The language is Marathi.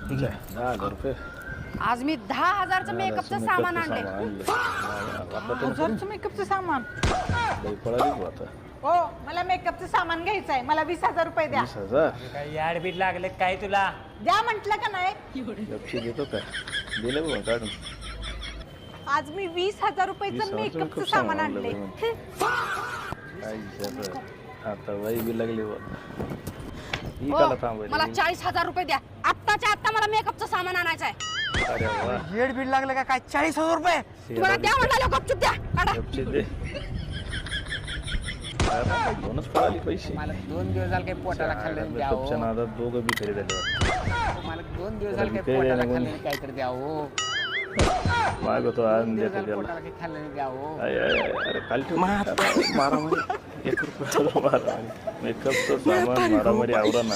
₹10,000 आज मी 10,000चं मेकअपचं सामान आणले. 1000चं मेकअपचं सामान. पळाली आता हो मला मेकअपचं सामान घ्यायचं आहे. मला 20,000 रुपये द्या. 20,000 काय याडबीड लागले काय तुला? द्या म्हटलं का नाही. लक्ष देतो का दिले बघ काढून आज मी 20,000 रुपयाचं 20,000 मेकअपचं सामान आणले. काय आता बाई बी लागली बघ ही हो, काला थांबायली मला 40,000 रुपये द्या. आत्ताच्या आत्ता मला मेकअपचं सामान आणायचं आहे. अरे वा येडबीड लागले का काय? 40,000 रुपये? तुम्हाला द्या म्हटलं गपचूप द्या. काढा. गपचे दे अरे, दोनच पळाली पैसे मला 2 दिवस झाले काही पोटाला खाल्लं द्यावं. मेकअपच्या नादात दोघं बी खरी झाले मला 2 दिवस झाले काही काही पोटाला नाही, खाल्लं काहीतरी द्यावं. मागवतो आज देतो त्याला पोटाला काही खाल्लं द्यावं. अरे काल ठेव मारामारी ₹1 मारामारी मेकअपचं सामान मारामारी आवरा ना